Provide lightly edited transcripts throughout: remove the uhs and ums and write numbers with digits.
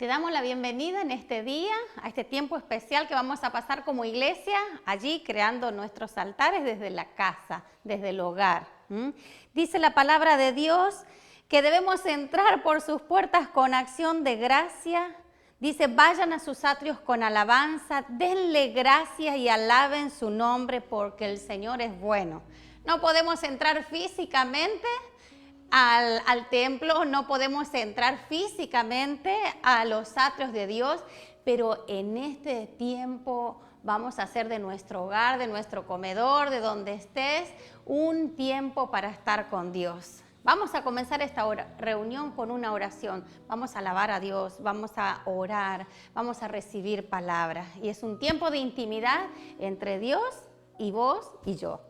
Te damos la bienvenida en este día, a este tiempo especial que vamos a pasar como iglesia, allí creando nuestros altares desde la casa, desde el hogar. Dice la palabra de Dios que debemos entrar por sus puertas con acción de gracia. Dice, vayan a sus atrios con alabanza, denle gracias y alaben su nombre porque el Señor es bueno. No podemos entrar físicamente al templo, no podemos entrar físicamente a los atrios de Dios, pero en este tiempo vamos a hacer de nuestro hogar, de nuestro comedor, de donde estés, un tiempo para estar con Dios. Vamos a comenzar esta reunión con una oración. Vamos a alabar a Dios, vamos a orar, vamos a recibir palabras. Y es un tiempo de intimidad entre Dios y vos y yo.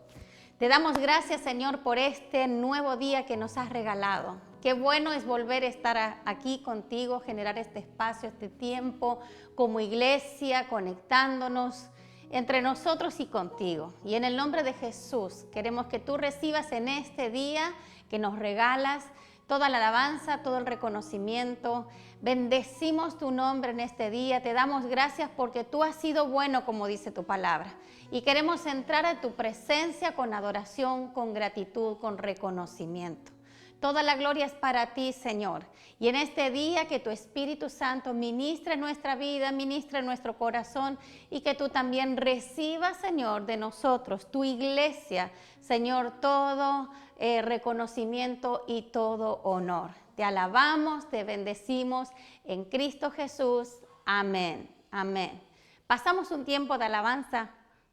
Te damos gracias, Señor, por este nuevo día que nos has regalado. Qué bueno es volver a estar aquí contigo, generar este espacio, este tiempo como iglesia, conectándonos entre nosotros y contigo. Y en el nombre de Jesús, queremos que tú recibas en este día que nos regalas toda la alabanza, todo el reconocimiento. Bendecimos tu nombre en este día. Te damos gracias porque tú has sido bueno, como dice tu palabra. Y queremos entrar a tu presencia con adoración, con gratitud, con reconocimiento. Toda la gloria es para ti, Señor. Y en este día que tu Espíritu Santo ministre nuestra vida, ministre nuestro corazón y que tú también recibas, Señor, de nosotros, tu iglesia, Señor, todo reconocimiento y todo honor. Te alabamos, te bendecimos en Cristo Jesús. Amén. Amén. Pasamos un tiempo de alabanza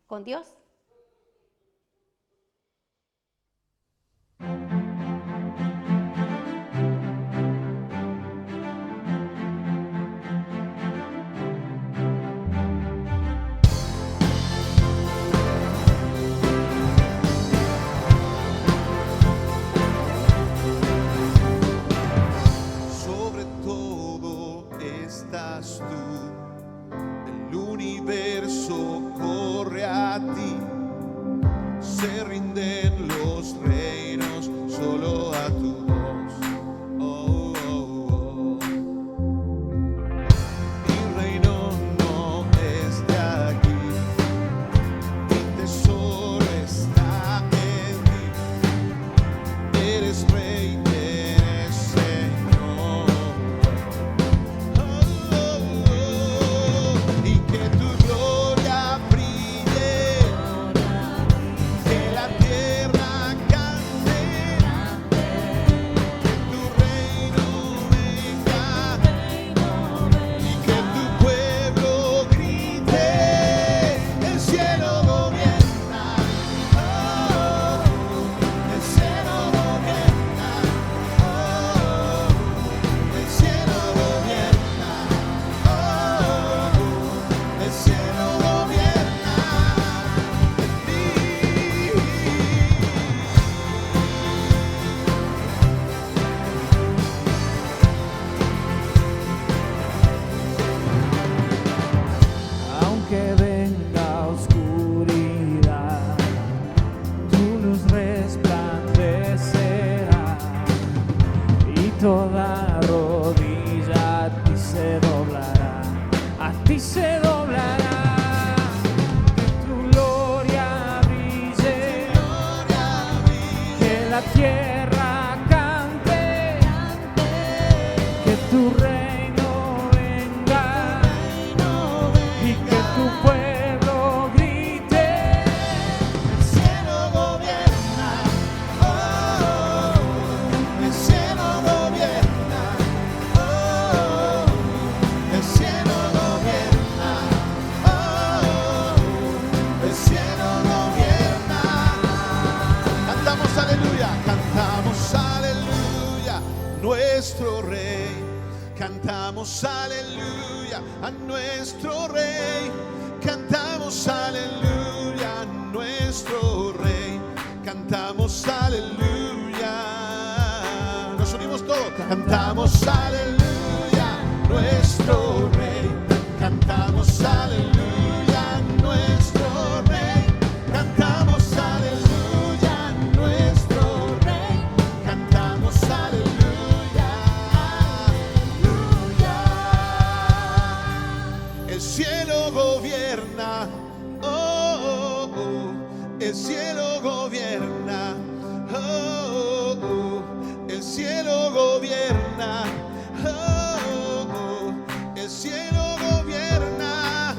con Dios. Sobre todo estás tú, el universo corre a ti, se rinden los reinos solo a tu voz. Oh, oh, oh. Mi reino no es de aquí, mi tesoro está en ti, eres rey, eres Señor. Oh, oh, oh. Y que tu gloria brille, que la tierra cante, que tu reino venga y que tu pueblo grite. El cielo gobierna, oh, el cielo gobierna, oh, el cielo gobierna, oh, el cielo gobierna en ti. Aunque venga oscuridad, tu luz resplandecerá y toda rodilla a ti se doblará, a ti se doblará. Que tu gloria brille, que la tierra cante, que tu reino venga y que tu pueblo grite. El cielo gobierna, oh, el cielo gobierna, oh, el cielo gobierna, oh, el cielo gobierna. Cantamos aleluya, nuestro rey. Cantamos aleluya a nuestro rey. Cantamos aleluya a nuestro rey. Cantamos aleluya. Nos unimos todos. Cantamos aleluya a nuestro rey. Cantamos aleluya a nuestro rey. Cantamos aleluya a nuestro rey. Cantamos aleluya. el cielo gobierna. Oh, oh, oh, el cielo gobierna. Oh, oh, oh, el cielo gobierna. Oh, oh, el cielo gobierna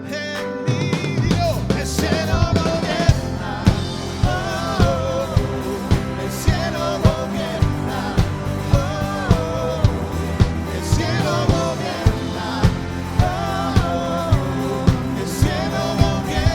en mi Dios. El cielo gobierna. Oh, oh, el cielo gobierna. Oh, oh, el cielo gobierna. Oh, oh, el cielo gobierna.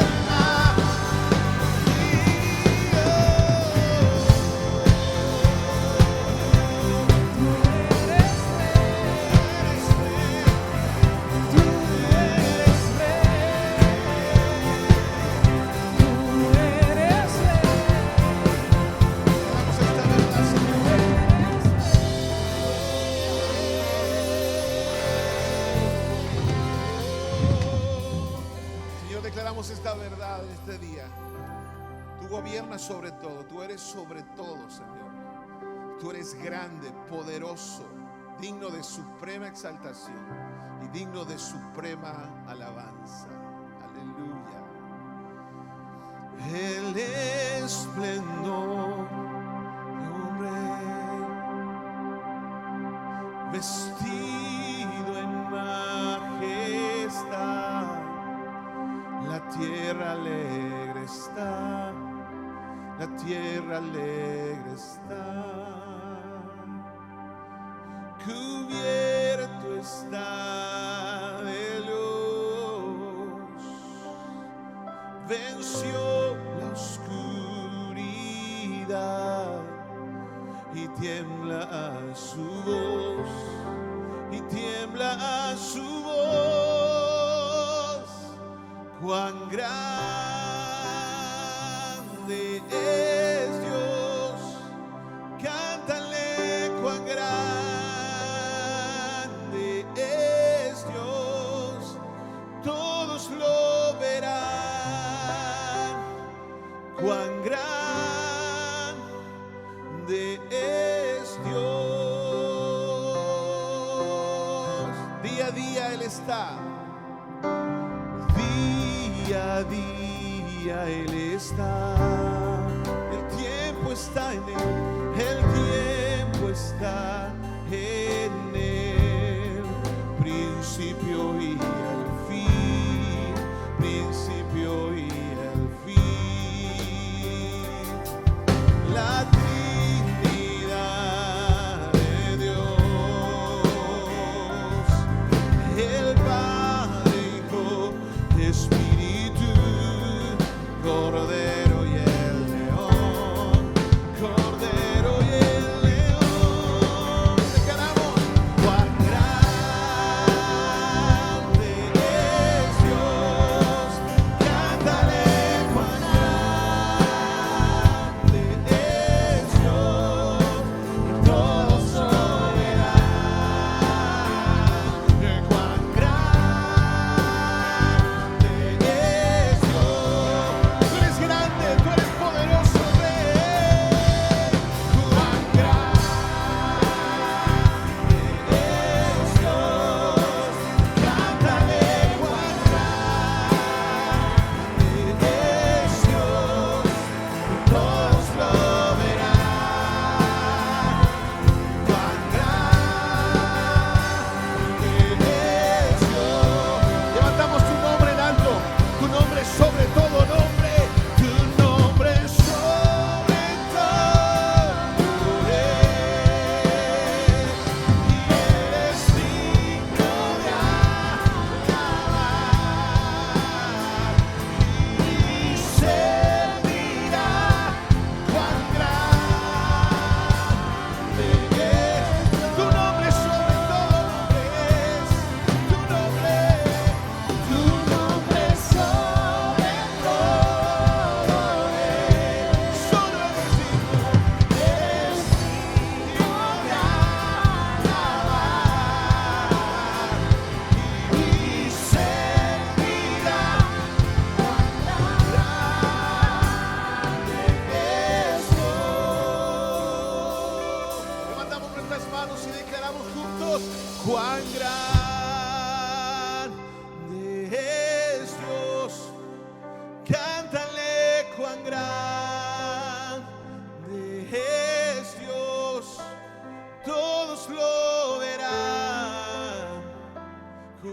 Señor, declaramos esta verdad en este día. Tú gobiernas sobre todo, tú eres sobre todo, Señor. Tú eres grande, poderoso, digno de suprema exaltación y digno de suprema alabanza. Aleluya. El esplendor de un rey vestido en majestad. La tierra alegre está, la tierra alegre está, cubierto está de luz, venció la oscuridad y tiembla a su voz, y tiembla a su voz. Cuán grande es Dios, cántale cuán grande es Dios, todos lo verán, cuán grande es Dios. Día a día Él está. Día a día Él está, el tiempo está en Él, el tiempo está en Él, principio y el fin, principio y el fin. La Trinidad de Dios, el Padre, Hijo, Espíritu, Cordero y el León, Cordero y el León. Declaramos cuán grande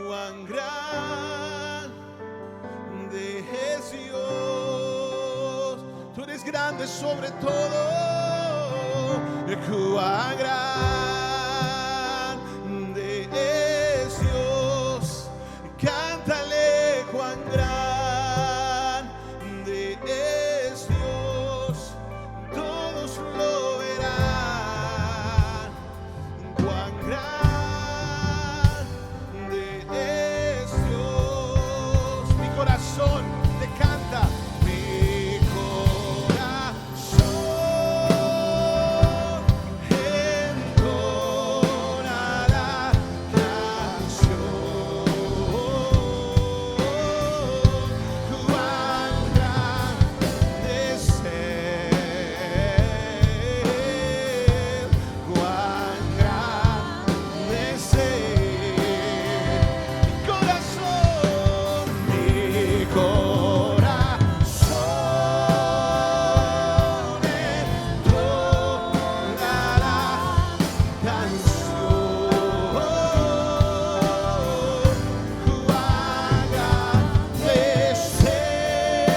cuán grande es Dios. Tú eres grande sobre todo, cuán grande es Dios. Cántale cuán grande es Dios, todos lo verán. Cuán grande es Dios. Mi corazón te canta, mi corazón entonará canción. Cuán grande es Él, cuán grande es Él. Mi corazón entonará canción. Cuán grande es Él,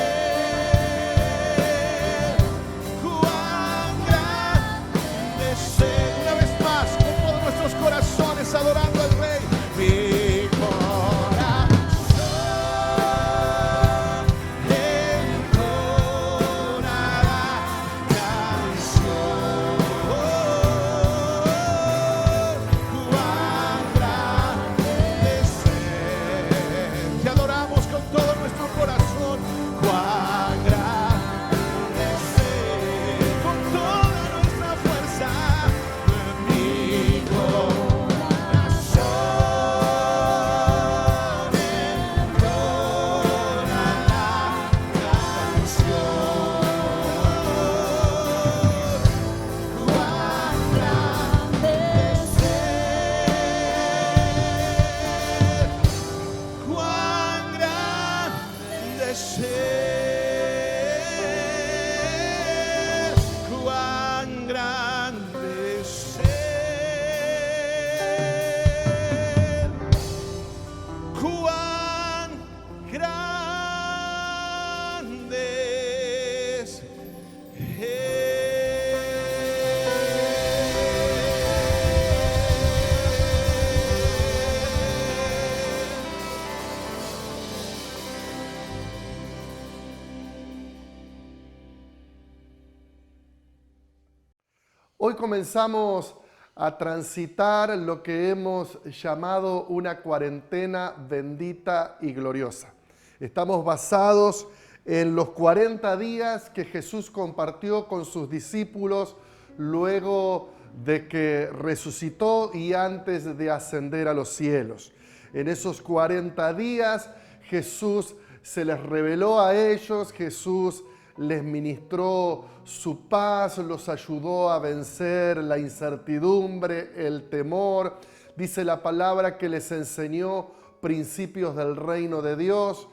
cuán grande es Él. Una vez más, con todos nuestros corazones adorando al Rey. Mi corazón entonará canción. Cuán grande es Él. Te adoramos con todo nuestro corazón. Cuán grande es Él, con toda nuestra fuerza. Mi corazón entonará canción. Cuán grande es Él, cuán grande es Él, cuán grande es Él, cuán grande es Hoy comenzamos a transitar lo que hemos llamado una cuarentena bendita y gloriosa. Estamos basados en los 40 días que Jesús compartió con sus discípulos luego de que resucitó y antes de ascender a los cielos. En esos 40 días Jesús se les reveló a ellos, Jesús les ministró su paz, los ayudó a vencer la incertidumbre, el temor. Dice la palabra que les enseñó principios del reino de Dios,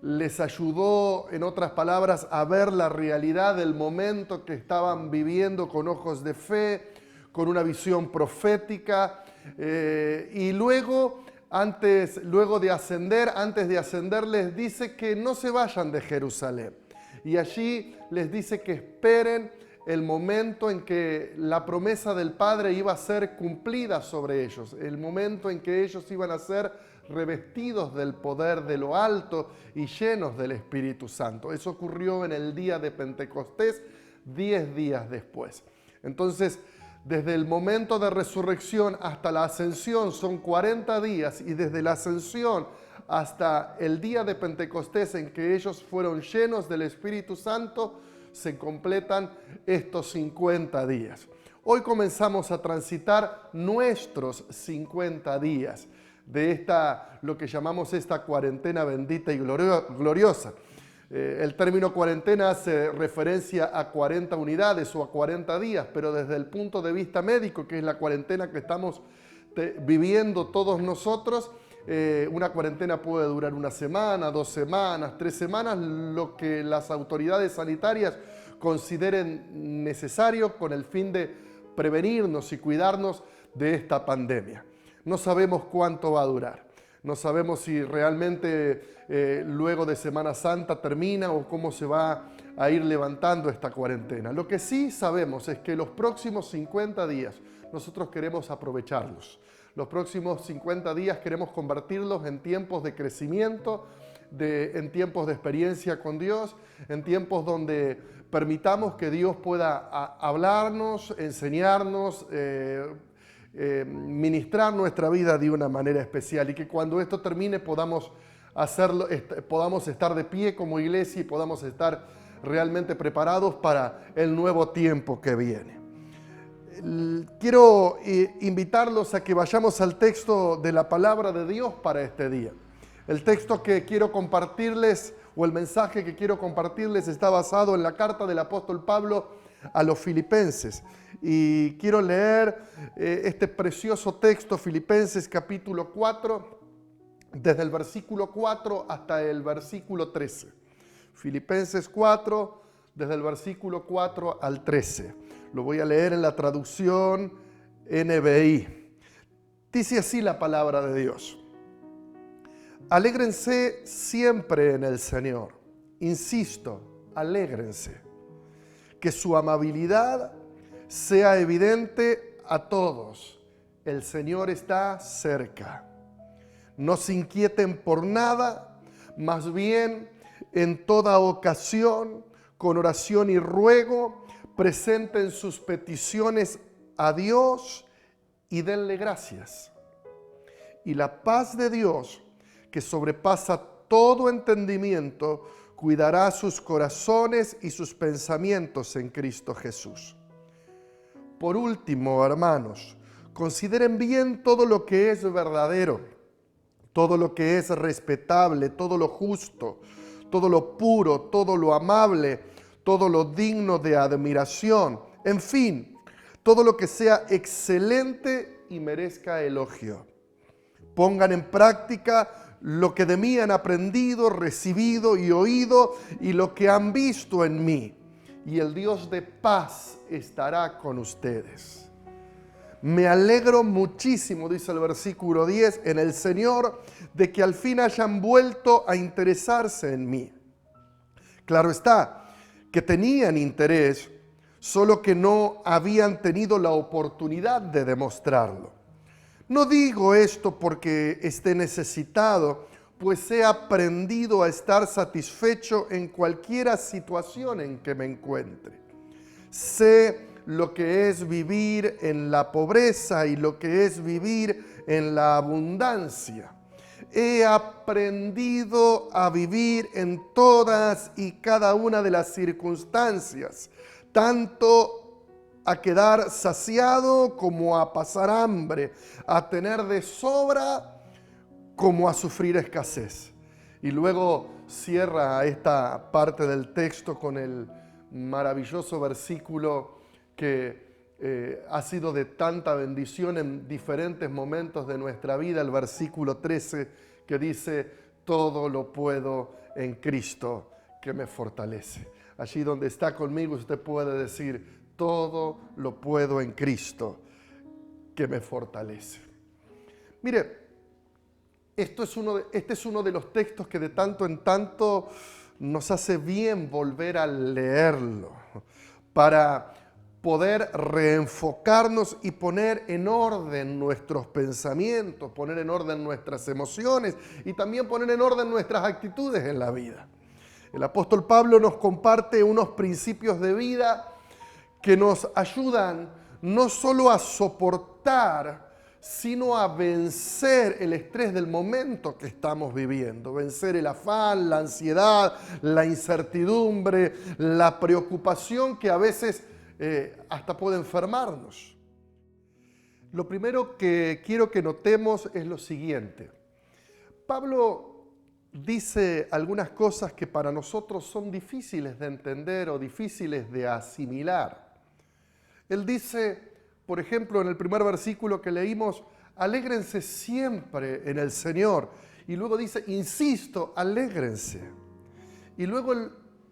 les ayudó, en otras palabras, a ver la realidad del momento que estaban viviendo con ojos de fe, con una visión profética, y luego de ascender, antes de ascender, les dice que no se vayan de Jerusalén. Y allí les dice que esperen el momento en que la promesa del Padre iba a ser cumplida sobre ellos, el momento en que ellos iban a ser revestidos del poder de lo alto y llenos del Espíritu Santo. Eso ocurrió en el día de Pentecostés, 10 días después. Entonces, desde el momento de resurrección hasta la ascensión son 40 días, y desde la ascensión hasta el día de Pentecostés, en que ellos fueron llenos del Espíritu Santo, se completan estos 50 días. Hoy comenzamos a transitar nuestros 50 días de lo que llamamos esta cuarentena bendita y gloriosa. El término cuarentena hace referencia a 40 unidades o a 40 días, pero desde el punto de vista médico, que es la cuarentena que estamos viviendo todos nosotros, una cuarentena puede durar 1 semana, 2 semanas, 3 semanas, lo que las autoridades sanitarias consideren necesario con el fin de prevenirnos y cuidarnos de esta pandemia. no sabemos cuánto va a durar. No sabemos si realmente luego de Semana Santa termina o cómo se va a ir levantando esta cuarentena. Lo que sí sabemos es que los próximos 50 días nosotros queremos aprovecharlos. Los próximos 50 días queremos convertirlos en tiempos de crecimiento, en tiempos de experiencia con Dios, en tiempos donde permitamos que Dios pueda hablarnos, enseñarnos, ministrar nuestra vida de una manera especial, y que cuando esto termine podamos hacerlo, podamos estar de pie como iglesia y podamos estar realmente preparados para el nuevo tiempo que viene. Quiero invitarlos a que vayamos al texto de la palabra de Dios para este día. El texto que quiero compartirles, o el mensaje que quiero compartirles, está basado en la carta del apóstol Pablo a los Filipenses. Y quiero leer este precioso texto, Filipenses capítulo 4, desde el versículo 4 hasta el versículo 13. Filipenses 4, desde el versículo 4 al 13. Lo voy a leer en la traducción NBI. Dice así la palabra de Dios. Alégrense siempre en el Señor. Insisto, alégrense. Que su amabilidad sea evidente a todos. El Señor está cerca. No se inquieten por nada, más bien en toda ocasión, con oración y ruego, presenten sus peticiones a Dios y denle gracias. Y la paz de Dios, que sobrepasa todo entendimiento, cuidará sus corazones y sus pensamientos en Cristo Jesús. Por último, hermanos, consideren bien todo lo que es verdadero, todo lo que es respetable, todo lo justo, todo lo puro, todo lo amable, todo lo digno de admiración, en fin, todo lo que sea excelente y merezca elogio. Pongan en práctica lo que de mí han aprendido, recibido y oído, y lo que han visto en mí, y el Dios de paz estará con ustedes. Me alegro muchísimo, dice el versículo 10, en el Señor, de que al fin hayan vuelto a interesarse en mí. Claro está, que tenían interés, solo que no habían tenido la oportunidad de demostrarlo. No digo esto porque esté necesitado, pues he aprendido a estar satisfecho en cualquier situación en que me encuentre. Sé lo que es vivir en la pobreza y lo que es vivir en la abundancia. He aprendido a vivir en todas y cada una de las circunstancias, tanto a quedar saciado como a pasar hambre, a tener de sobra como a sufrir escasez. Y luego cierra esta parte del texto con el maravilloso versículo que ha sido de tanta bendición en diferentes momentos de nuestra vida, el versículo 13, que dice: todo lo puedo en Cristo que me fortalece. Allí donde está conmigo usted puede decir: todo lo puedo en Cristo que me fortalece. Mire, este es uno de los textos que de tanto en tanto nos hace bien volver a leerlo para poder reenfocarnos y poner en orden nuestros pensamientos, poner en orden nuestras emociones y también poner en orden nuestras actitudes en la vida. El apóstol Pablo nos comparte unos principios de vida que nos ayudan no solo a soportar, sino a vencer el estrés del momento que estamos viviendo, vencer el afán, la ansiedad, la incertidumbre, la preocupación que a veces hasta puede enfermarnos. Lo primero que quiero que notemos es lo siguiente. Pablo dice algunas cosas que para nosotros son difíciles de entender o difíciles de asimilar. Él dice, por ejemplo, en el primer versículo que leímos: alégrense siempre en el Señor. Y luego dice: insisto, alégrense. Y luego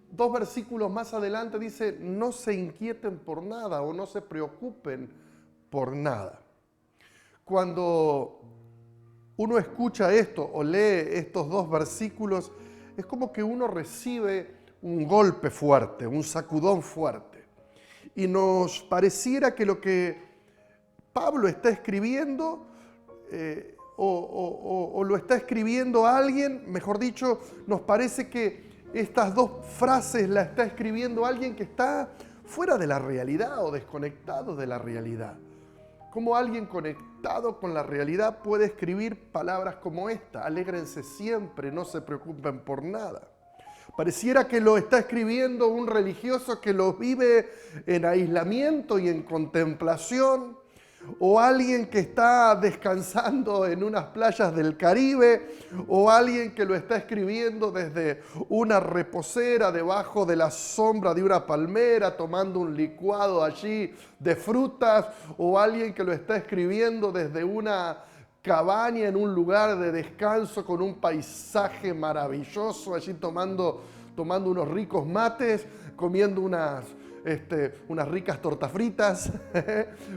dos versículos más adelante dice: no se inquieten por nada o no se preocupen por nada. Cuando uno escucha esto o lee estos dos versículos, es como que uno recibe un golpe fuerte, un sacudón fuerte. Y nos pareciera que lo que Pablo está escribiendo, o lo está escribiendo alguien, mejor dicho, nos parece que estas dos frases las está escribiendo alguien que está fuera de la realidad o desconectado de la realidad. ¿Cómo alguien conectado con la realidad puede escribir palabras como esta? Alégrense siempre, no se preocupen por nada. Pareciera que lo está escribiendo un religioso que lo vive en aislamiento y en contemplación, o alguien que está descansando en unas playas del Caribe, o alguien que lo está escribiendo desde una reposera debajo de la sombra de una palmera, tomando un licuado allí de frutas, o alguien que lo está escribiendo desde una cabaña en un lugar de descanso con un paisaje maravilloso, allí tomando unos ricos mates, comiendo unas ricas tortas fritas.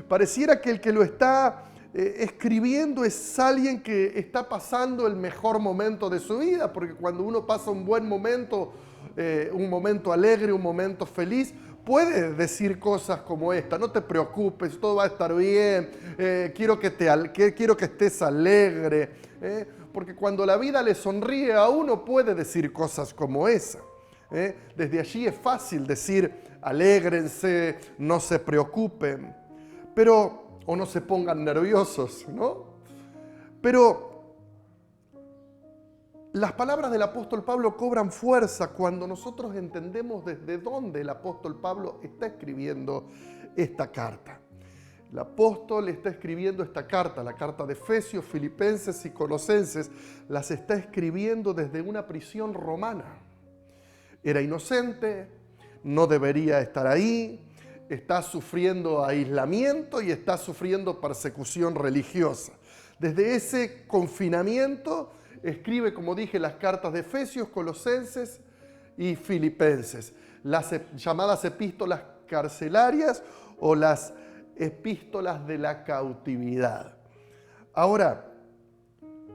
Pareciera que el que lo está escribiendo es alguien que está pasando el mejor momento de su vida, porque cuando uno pasa un buen momento, un momento alegre, un momento feliz, puede decir cosas como esta: no te preocupes, todo va a estar bien, quiero que estés alegre, porque cuando la vida le sonríe a uno puede decir cosas como esa. Desde allí es fácil decir: alégrense, no se preocupen, o no se pongan nerviosos, ¿no? Pero las palabras del apóstol Pablo cobran fuerza cuando nosotros entendemos desde dónde el apóstol Pablo está escribiendo esta carta. El apóstol está escribiendo esta carta, la carta de Efesios, Filipenses y Colosenses, las está escribiendo desde una prisión romana. Era inocente, no debería estar ahí, está sufriendo aislamiento y está sufriendo persecución religiosa. Desde ese confinamiento escribe, como dije, las cartas de Efesios, Colosenses y Filipenses, las llamadas epístolas carcelarias o las epístolas de la cautividad. Ahora,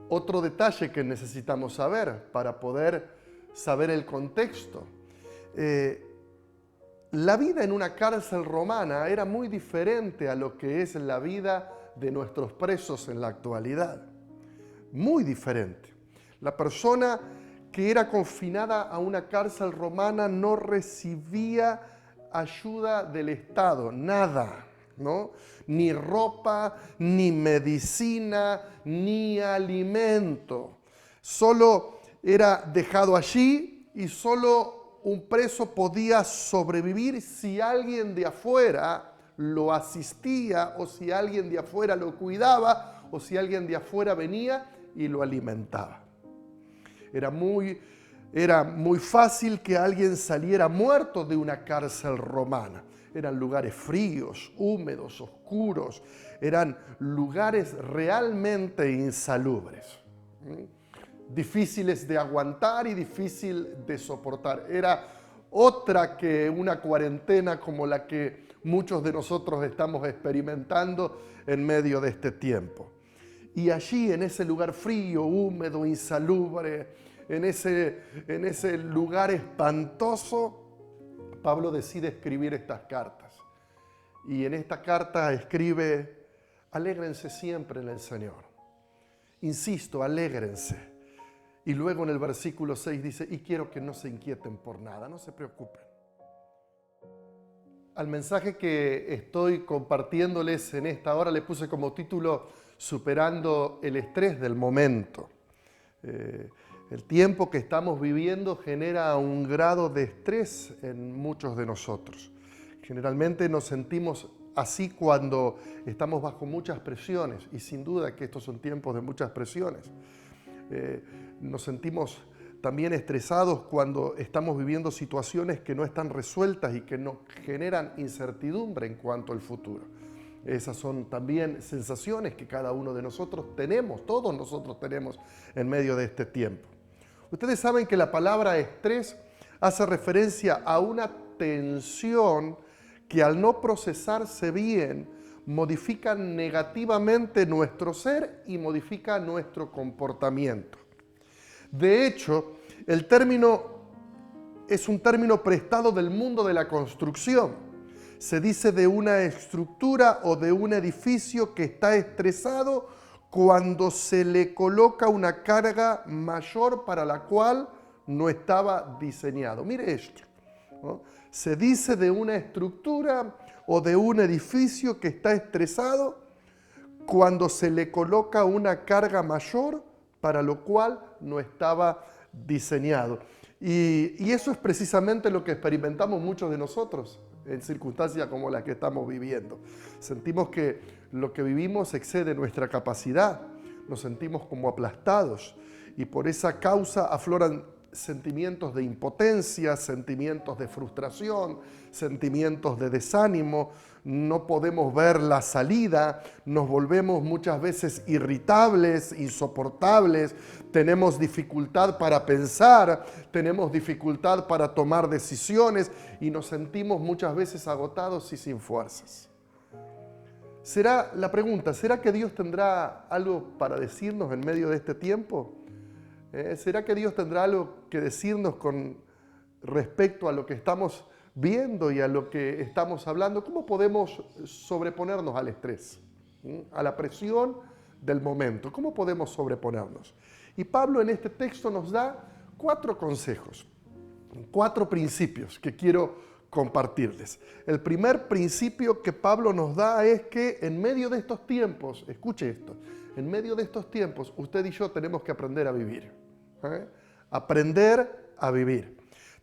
otro detalle que necesitamos saber para poder saber el contexto. La vida en una cárcel romana era muy diferente a lo que es la vida de nuestros presos en la actualidad. Muy diferente. La persona que era confinada a una cárcel romana no recibía ayuda del Estado, nada, ¿no? Ni ropa, ni medicina, ni alimento. Solo era dejado allí y solo un preso podía sobrevivir si alguien de afuera lo asistía, o si alguien de afuera lo cuidaba, o si alguien de afuera venía y lo alimentaba. Era muy fácil que alguien saliera muerto de una cárcel romana. Eran lugares fríos, húmedos, oscuros. Eran lugares realmente insalubres. Difíciles de aguantar y difícil de soportar. Era otra que una cuarentena como la que muchos de nosotros estamos experimentando en medio de este tiempo. Y allí, en ese lugar frío, húmedo, insalubre, en ese lugar espantoso, Pablo decide escribir estas cartas. Y en esta carta escribe: alégrense siempre en el Señor. Insisto, alégrense. Y luego en el versículo 6 dice: y quiero que no se inquieten por nada, no se preocupen. Al mensaje que estoy compartiéndoles en esta hora le puse como título: superando el estrés del momento. El tiempo que estamos viviendo genera un grado de estrés en muchos de nosotros. Generalmente nos sentimos así cuando estamos bajo muchas presiones, y sin duda que estos son tiempos de muchas presiones. Nos sentimos también estresados cuando estamos viviendo situaciones que no están resueltas y que nos generan incertidumbre en cuanto al futuro. Esas son también sensaciones que cada uno de nosotros tenemos, todos nosotros tenemos en medio de este tiempo. Ustedes saben que la palabra estrés hace referencia a una tensión que, al no procesarse bien, modifican negativamente nuestro ser y modifican nuestro comportamiento. De hecho, el término es un término prestado del mundo de la construcción. Se dice de una estructura o de un edificio que está estresado cuando se le coloca una carga mayor para la cual no estaba diseñado. Mire esto, ¿no? Se dice de una estructura o de un edificio que está estresado cuando se le coloca una carga mayor para lo cual no estaba diseñado. Y eso es precisamente lo que experimentamos muchos de nosotros en circunstancias como las que estamos viviendo. Sentimos que lo que vivimos excede nuestra capacidad, nos sentimos como aplastados y por esa causa afloran sentimientos de impotencia, sentimientos de frustración, sentimientos de desánimo, no podemos ver la salida, nos volvemos muchas veces irritables, insoportables, tenemos dificultad para pensar, tenemos dificultad para tomar decisiones y nos sentimos muchas veces agotados y sin fuerzas. La pregunta, ¿será que Dios tendrá algo para decirnos en medio de este tiempo? ¿Será que Dios tendrá algo que decirnos con respecto a lo que estamos viendo y a lo que estamos hablando? ¿Cómo podemos sobreponernos al estrés, a la presión del momento? ¿Cómo podemos sobreponernos? Y Pablo en este texto nos da 4 consejos, 4 principios que quiero compartirles. El primer principio que Pablo nos da es que en medio de estos tiempos, escuche esto, en medio de estos tiempos usted y yo tenemos que aprender a vivir. Aprender a vivir.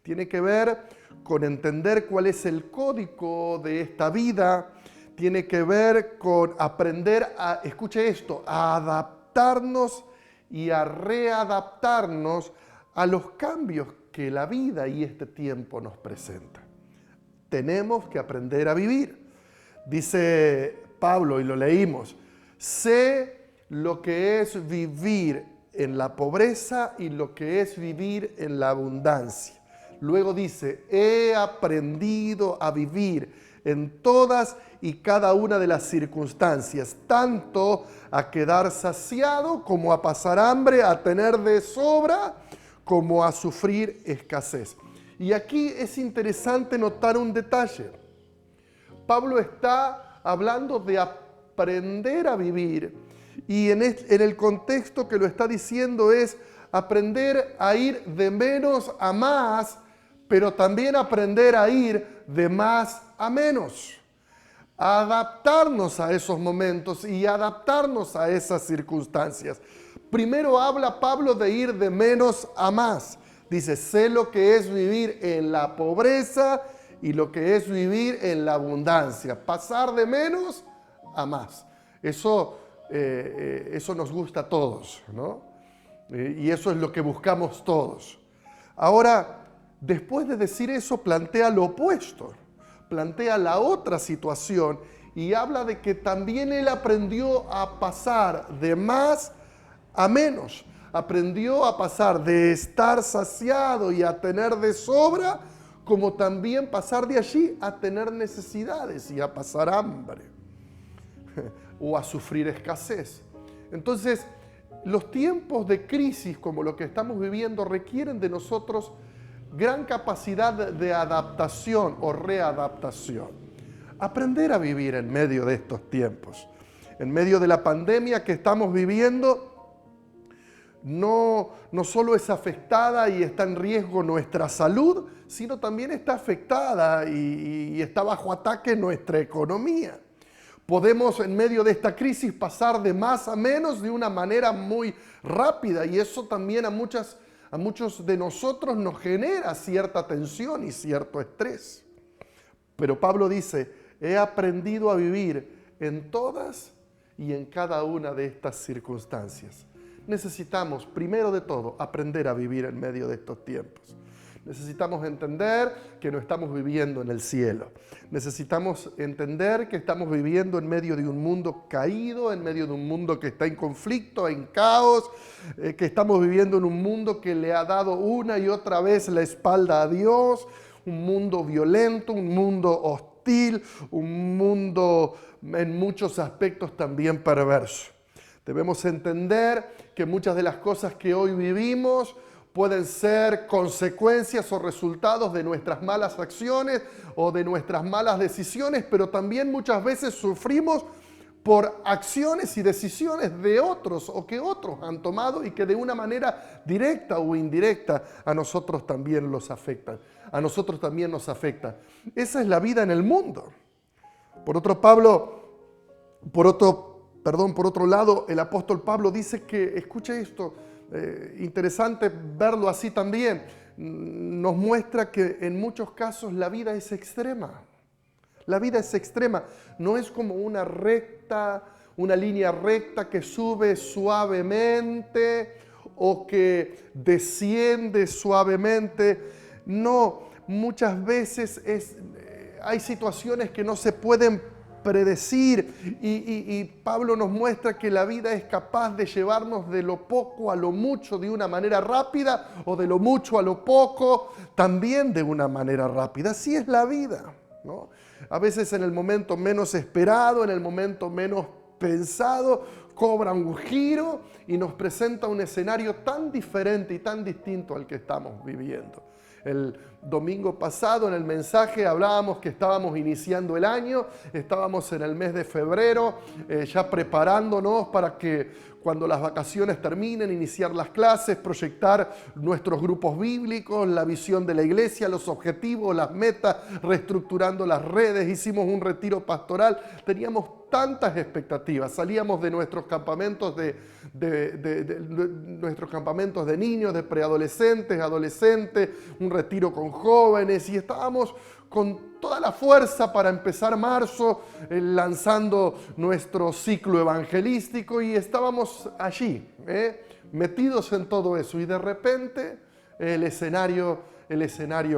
Tiene que ver con entender cuál es el código de esta vida, tiene que ver con aprender a, escuche esto, a adaptarnos y a readaptarnos a los cambios que la vida y este tiempo nos presenta. Tenemos que aprender a vivir. Dice Pablo, y lo leímos, sé lo que es vivir en la pobreza y lo que es vivir en la abundancia. Luego dice, he aprendido a vivir en todas y cada una de las circunstancias, tanto a quedar saciado como a pasar hambre, a tener de sobra como a sufrir escasez. Y aquí es interesante notar un detalle. Pablo está hablando de aprender a vivir y en el contexto que lo está diciendo es aprender a ir de menos a más, pero también aprender a ir de más a menos. A adaptarnos a esos momentos y adaptarnos a esas circunstancias. Primero habla Pablo de ir de menos a más. Dice, sé lo que es vivir en la pobreza y lo que es vivir en la abundancia. Pasar de menos a más. Eso nos gusta a todos, ¿no? Y eso es lo que buscamos todos. Ahora, después de decir eso, plantea lo opuesto. Plantea la otra situación y habla de que también él aprendió a pasar de más a menos. Aprendió a pasar de estar saciado y a tener de sobra, como también pasar de allí a tener necesidades y a pasar hambre o a sufrir escasez. Entonces, los tiempos de crisis como lo que estamos viviendo requieren de nosotros gran capacidad de adaptación o readaptación. Aprender a vivir en medio de estos tiempos. En medio de la pandemia que estamos viviendo, no solo es afectada y está en riesgo nuestra salud, sino también está afectada y está bajo ataque nuestra economía. Podemos en medio de esta crisis pasar de más a menos de una manera muy rápida y eso también a muchos de nosotros nos genera cierta tensión y cierto estrés. Pero Pablo dice, he aprendido a vivir en todas y en cada una de estas circunstancias. Necesitamos, primero de todo, aprender a vivir en medio de estos tiempos. Necesitamos entender que no estamos viviendo en el cielo. Necesitamos entender que estamos viviendo en medio de un mundo caído, en medio de un mundo que está en conflicto, en caos, que estamos viviendo en un mundo que le ha dado una y otra vez la espalda a Dios, un mundo violento, un mundo hostil, hostil, un mundo en muchos aspectos también perverso. Debemos entender que muchas de las cosas que hoy vivimos pueden ser consecuencias o resultados de nuestras malas acciones o de nuestras malas decisiones, pero también muchas veces sufrimos por acciones y decisiones de otros o que otros han tomado y que de una manera directa o indirecta a nosotros también los afectan. A nosotros también nos afecta. Esa es la vida en el mundo. Por otro lado, el apóstol Pablo dice que, escuche esto, interesante verlo así también, nos muestra que en muchos casos la vida es extrema. La vida es extrema, no es como una línea recta que sube suavemente o que desciende suavemente. No, muchas veces hay situaciones que no se pueden predecir y Pablo nos muestra que la vida es capaz de llevarnos de lo poco a lo mucho de una manera rápida o de lo mucho a lo poco también de una manera rápida. Así es la vida, ¿no? A veces en el momento menos esperado, en el momento menos pensado, cobra un giro y nos presenta un escenario tan diferente y tan distinto al que estamos viviendo. El domingo pasado en el mensaje hablábamos que estábamos iniciando el año, estábamos en el mes de febrero, ya preparándonos para que cuando las vacaciones terminen, iniciar las clases, proyectar nuestros grupos bíblicos, la visión de la iglesia, los objetivos, las metas, reestructurando las redes, hicimos un retiro pastoral, teníamos tantas expectativas, salíamos de nuestros campamentos nuestros campamentos de niños, de preadolescentes, adolescentes, un retiro con jóvenes y estábamos con toda la fuerza para empezar marzo, lanzando nuestro ciclo evangelístico y estábamos allí, metidos en todo eso y de repente el escenario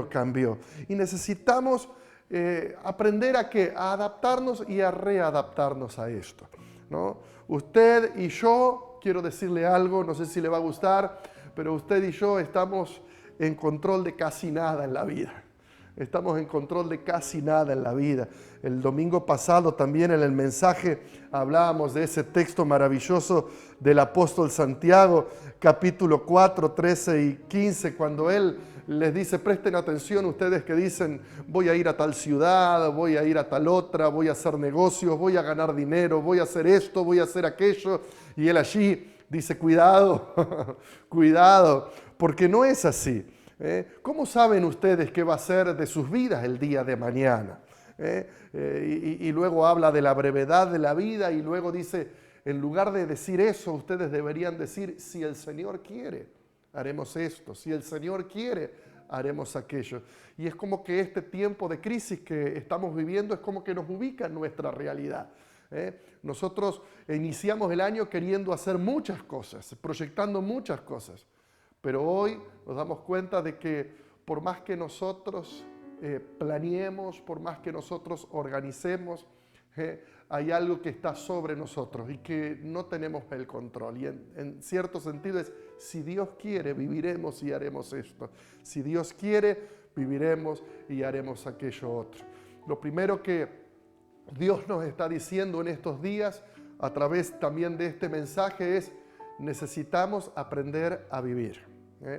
cambió y necesitamos aprender a adaptarnos y a readaptarnos a esto, ¿no? Usted y yo, quiero decirle algo, no sé si le va a gustar, pero usted y yo estamos en control de casi nada en la vida. Estamos en control de casi nada en la vida. El domingo pasado también en el mensaje hablábamos de ese texto maravilloso del apóstol Santiago, capítulo 4, 13 y 15, cuando él les dice, presten atención ustedes que dicen, voy a ir a tal ciudad, voy a ir a tal otra, voy a hacer negocios, voy a ganar dinero, voy a hacer esto, voy a hacer aquello. Y él allí dice, cuidado, cuidado, porque no es así. ¿Cómo saben ustedes qué va a ser de sus vidas el día de mañana? Y luego habla de la brevedad de la vida y luego dice, en lugar de decir eso, ustedes deberían decir, si el Señor quiere, haremos esto, si el Señor quiere, haremos aquello. Y es como que este tiempo de crisis que estamos viviendo es como que nos ubica en nuestra realidad. Nosotros iniciamos el año queriendo hacer muchas cosas, proyectando muchas cosas, pero hoy nos damos cuenta de que por más que nosotros planeemos, por más que nosotros organicemos, hay algo que está sobre nosotros y que no tenemos el control. Y en cierto sentido es, si Dios quiere, viviremos y haremos esto. Si Dios quiere, viviremos y haremos aquello otro. Lo primero que Dios nos está diciendo en estos días, a través también de este mensaje, es necesitamos aprender a vivir,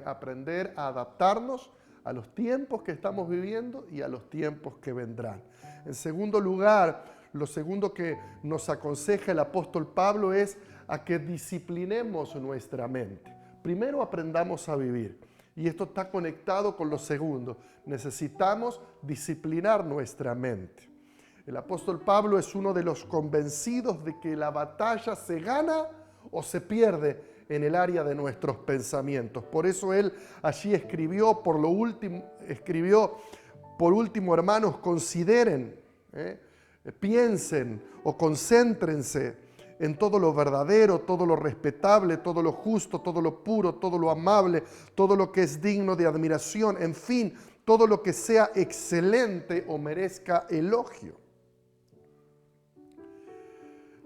aprender a adaptarnos a los tiempos que estamos viviendo y a los tiempos que vendrán. En segundo lugar, lo segundo que nos aconseja el apóstol Pablo es a que disciplinemos nuestra mente. Primero aprendamos a vivir. Y esto está conectado con lo segundo. Necesitamos disciplinar nuestra mente. El apóstol Pablo es uno de los convencidos de que la batalla se gana o se pierde en el área de nuestros pensamientos. Por eso él allí escribió, por último, hermanos, consideren, piensen o concéntrense en todo lo verdadero, todo lo respetable, todo lo justo, todo lo puro, todo lo amable, todo lo que es digno de admiración, en fin, todo lo que sea excelente o merezca elogio.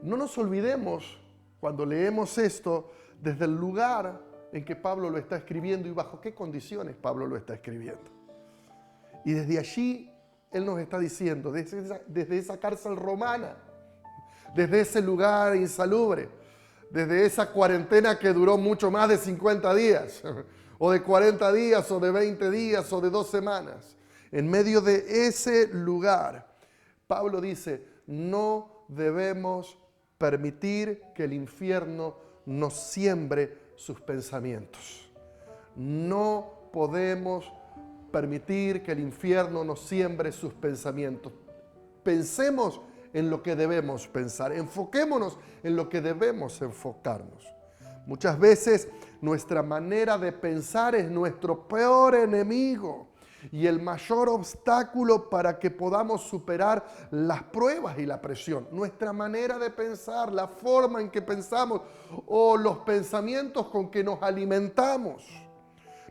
No nos olvidemos, cuando leemos esto, desde el lugar en que Pablo lo está escribiendo y bajo qué condiciones Pablo lo está escribiendo. Y desde allí Él nos está diciendo, desde esa cárcel romana, desde ese lugar insalubre, desde esa cuarentena que duró mucho más de 50 días, o de 40 días, o de 20 días, o de 2 semanas. En medio de ese lugar, Pablo dice, no debemos permitir que el infierno nos siembre sus pensamientos. No podemos permitir que el infierno nos siembre sus pensamientos. Pensemos en lo que debemos pensar. Enfoquémonos en lo que debemos enfocarnos. Muchas veces nuestra manera de pensar es nuestro peor enemigo y el mayor obstáculo para que podamos superar las pruebas y la presión. Nuestra manera de pensar, la forma en que pensamos o los pensamientos con que nos alimentamos.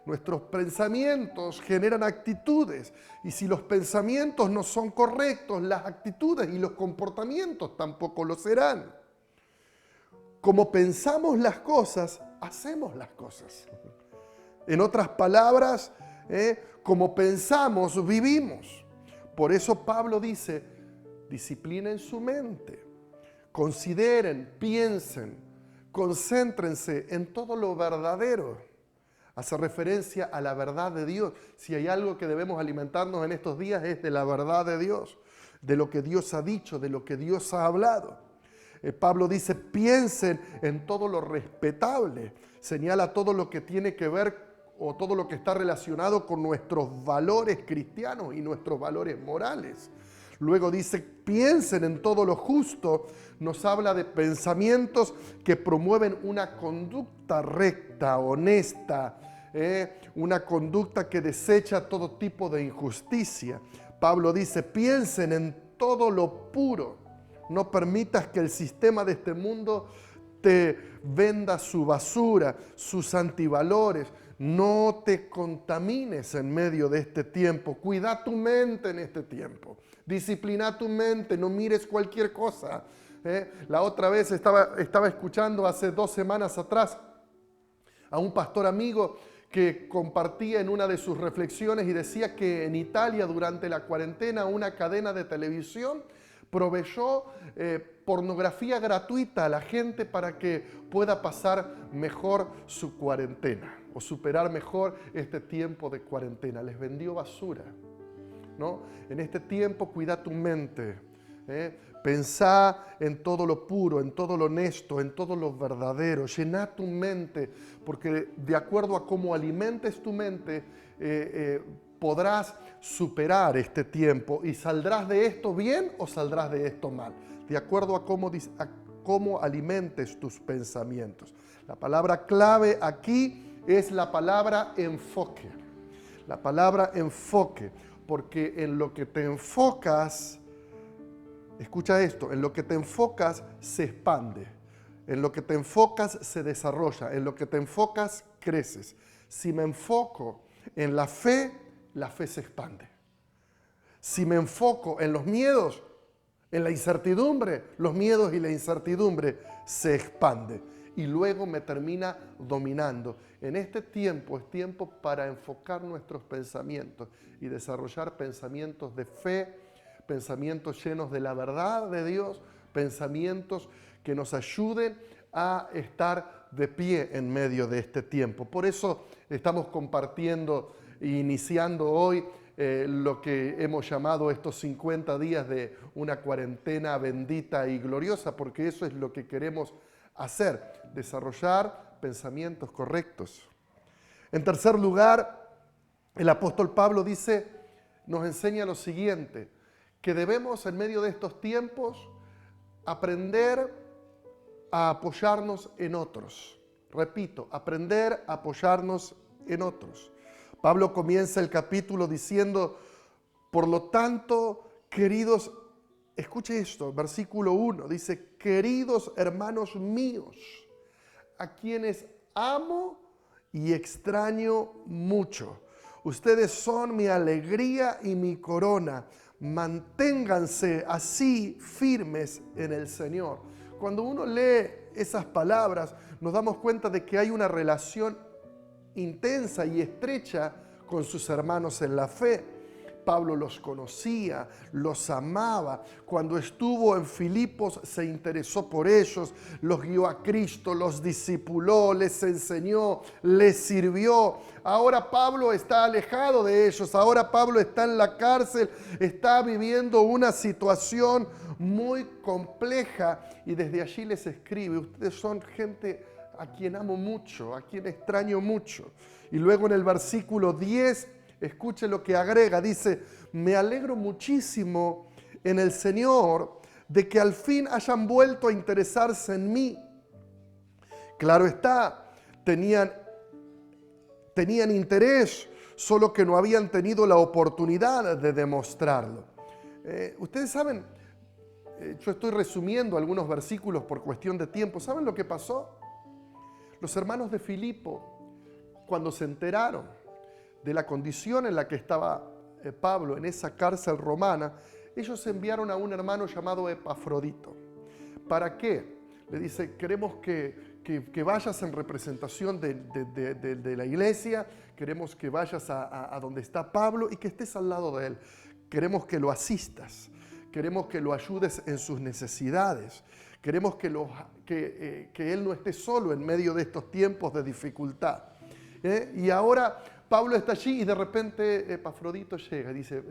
Nuestros pensamientos generan actitudes y si los pensamientos no son correctos, las actitudes y los comportamientos tampoco lo serán. Como pensamos las cosas, hacemos las cosas. En otras palabras, como pensamos, vivimos. Por eso Pablo dice, disciplinen su mente, consideren, piensen, concéntrense en todo lo verdadero. Hace referencia a la verdad de Dios. Si hay algo que debemos alimentarnos en estos días es de la verdad de Dios, de lo que Dios ha dicho, de lo que Dios ha hablado. Pablo dice, piensen en todo lo respetable. Señala todo lo que tiene que ver o todo lo que está relacionado con nuestros valores cristianos y nuestros valores morales. Luego dice, piensen en todo lo justo. Nos habla de pensamientos que promueven una conducta recta, honesta, una conducta que desecha todo tipo de injusticia. Pablo dice, piensen en todo lo puro. No permitas que el sistema de este mundo te venda su basura, sus antivalores. No te contamines en medio de este tiempo. Cuida tu mente en este tiempo. Disciplina tu mente, no mires cualquier cosa. La otra vez estaba escuchando hace 2 semanas atrás a un pastor amigo que compartía en una de sus reflexiones y decía que en Italia durante la cuarentena una cadena de televisión proveyó pornografía gratuita a la gente para que pueda pasar mejor su cuarentena o superar mejor este tiempo de cuarentena. Les vendió basura, ¿no? En este tiempo cuida tu mente, pensá en todo lo puro, en todo lo honesto, en todo lo verdadero. Llená tu mente, porque de acuerdo a cómo alimentes tu mente, podrás superar este tiempo y saldrás de esto bien o saldrás de esto mal, de acuerdo a cómo alimentes tus pensamientos. La palabra clave aquí es la palabra enfoque. La palabra enfoque, porque en lo que te enfocas, escucha esto, en lo que te enfocas se expande, en lo que te enfocas se desarrolla, en lo que te enfocas creces. Si me enfoco en la fe se expande. Si me enfoco en los miedos, en la incertidumbre, los miedos y la incertidumbre se expande y luego me termina dominando. En este tiempo es tiempo para enfocar nuestros pensamientos y desarrollar pensamientos de fe, pensamientos llenos de la verdad de Dios, pensamientos que nos ayuden a estar de pie en medio de este tiempo. Por eso estamos compartiendo e iniciando hoy lo que hemos llamado estos 50 días de una cuarentena bendita y gloriosa, porque eso es lo que queremos hacer, desarrollar pensamientos correctos. En tercer lugar, el apóstol Pablo nos enseña lo siguiente, que debemos en medio de estos tiempos aprender a apoyarnos en otros. Repito, aprender a apoyarnos en otros. Pablo comienza el capítulo diciendo, por lo tanto, queridos, escuche esto, versículo 1, dice, queridos hermanos míos, a quienes amo y extraño mucho. Ustedes son mi alegría y mi corona. Manténganse así firmes en el Señor. Cuando uno lee esas palabras, nos damos cuenta de que hay una relación intensa y estrecha con sus hermanos en la fe. Pablo los conocía, los amaba. Cuando estuvo en Filipos se interesó por ellos, los guió a Cristo, los discipuló, les enseñó, les sirvió. Ahora Pablo está alejado de ellos, ahora Pablo está en la cárcel, está viviendo una situación muy compleja y desde allí les escribe: ustedes son gente a quien amo mucho, a quien extraño mucho. Y luego en el versículo 10, escuche lo que agrega, dice: me alegro muchísimo en el Señor de que al fin hayan vuelto a interesarse en mí. Claro está, tenían interés, solo que no habían tenido la oportunidad de demostrarlo. Ustedes saben, yo estoy resumiendo algunos versículos por cuestión de tiempo. ¿Saben lo que pasó? Los hermanos de Filipo, cuando se enteraron de la condición en la que estaba Pablo en esa cárcel romana, ellos enviaron a un hermano llamado Epafrodito. ¿Para qué? Le dice: queremos que vayas en representación de la iglesia, queremos que vayas a donde está Pablo y que estés al lado de él. Queremos que lo asistas, queremos que lo ayudes en sus necesidades, queremos que él no esté solo en medio de estos tiempos de dificultad. Y ahora Pablo está allí y de repente Epafrodito llega y dice: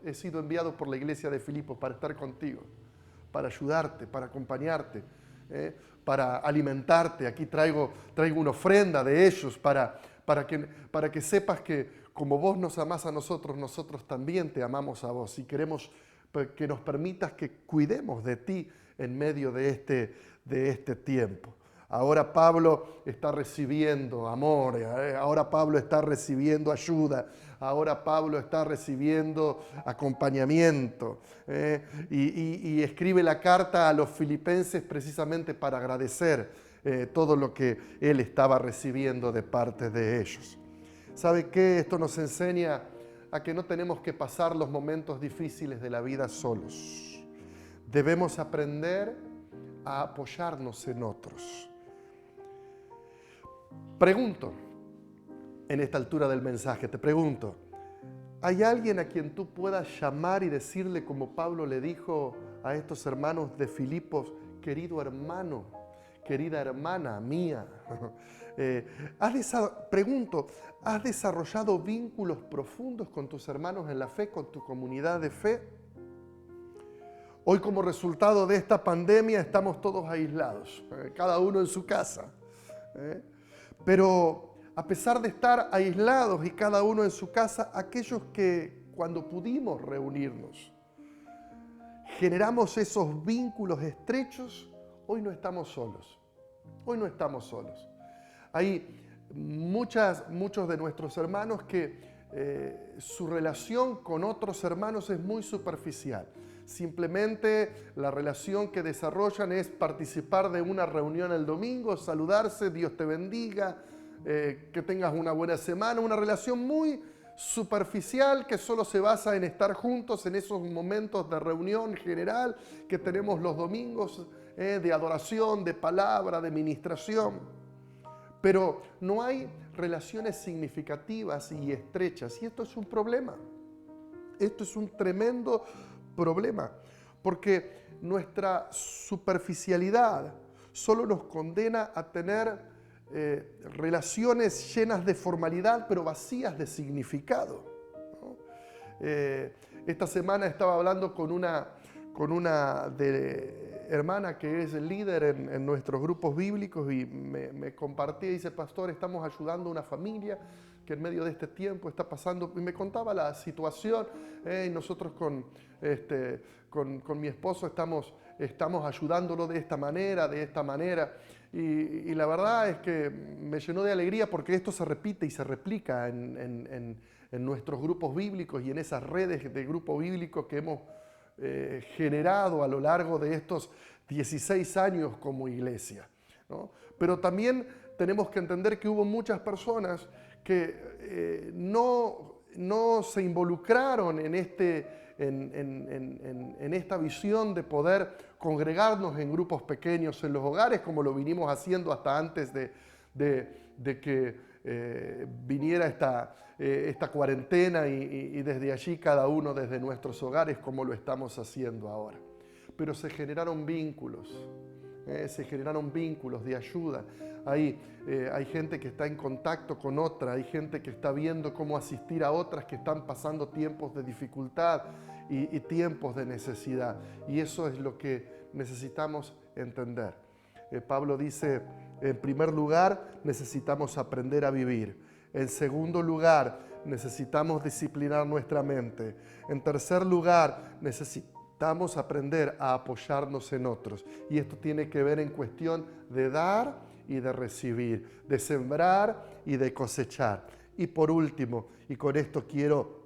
he sido enviado por la iglesia de Filipos para estar contigo, para ayudarte, para acompañarte, para alimentarte. Aquí traigo una ofrenda de ellos para que sepas que como vos nos amás a nosotros, nosotros también te amamos a vos y queremos que nos permitas que cuidemos de ti en medio de este tiempo. Ahora Pablo está recibiendo amor, ahora Pablo está recibiendo ayuda, ahora Pablo está recibiendo acompañamiento. Y escribe la carta a los filipenses precisamente para agradecer todo lo que él estaba recibiendo de parte de ellos. ¿Sabe qué? Esto nos enseña a que no tenemos que pasar los momentos difíciles de la vida solos. Debemos aprender a apoyarnos en otros. Pregunto, en esta altura del mensaje, te pregunto: ¿hay alguien a quien tú puedas llamar y decirle, como Pablo le dijo a estos hermanos de Filipos: querido hermano, querida hermana mía? Pregunto, ¿has desarrollado vínculos profundos con tus hermanos en la fe, con tu comunidad de fe? Hoy, como resultado de esta pandemia, estamos todos aislados, cada uno en su casa. Pero a pesar de estar aislados y cada uno en su casa, aquellos que cuando pudimos reunirnos, generamos esos vínculos estrechos, hoy no estamos solos. Hoy no estamos solos. Hay muchos de nuestros hermanos que su relación con otros hermanos es muy superficial. Simplemente la relación que desarrollan es participar de una reunión el domingo, saludarse, Dios te bendiga, que tengas una buena semana. Una relación muy superficial que solo se basa en estar juntos en esos momentos de reunión general que tenemos los domingos, de adoración, de palabra, de ministración. Pero no hay relaciones significativas y estrechas, y esto es un problema. Esto es un tremendo problema, porque nuestra superficialidad solo nos condena a tener relaciones llenas de formalidad, pero vacías de significado, ¿no? Esta semana estaba hablando con una hermana que es líder en nuestros grupos bíblicos y me compartía y dice: pastor, estamos ayudando a una familia que en medio de este tiempo está pasando, y me contaba la situación, y nosotros con mi esposo estamos ayudándolo de esta manera, y la verdad es que me llenó de alegría porque esto se repite y se replica en nuestros grupos bíblicos y en esas redes de grupos bíblicos que hemos generado a lo largo de estos 16 años como iglesia, ¿no? Pero también tenemos que entender que hubo muchas personas que no se involucraron en esta visión de poder congregarnos en grupos pequeños en los hogares, como lo vinimos haciendo hasta antes de viniera esta cuarentena y desde allí cada uno desde nuestros hogares como lo estamos haciendo ahora. Pero se generaron vínculos de ayuda. Hay gente que está en contacto con otra, hay gente que está viendo cómo asistir a otras que están pasando tiempos de dificultad y tiempos de necesidad. Y eso es lo que necesitamos entender. Pablo dice, en primer lugar, necesitamos aprender a vivir. En segundo lugar, necesitamos disciplinar nuestra mente. En tercer lugar, necesitamos aprender a apoyarnos en otros. Y esto tiene que ver en cuestión de dar y de recibir, de sembrar y de cosechar. Y por último, y con esto quiero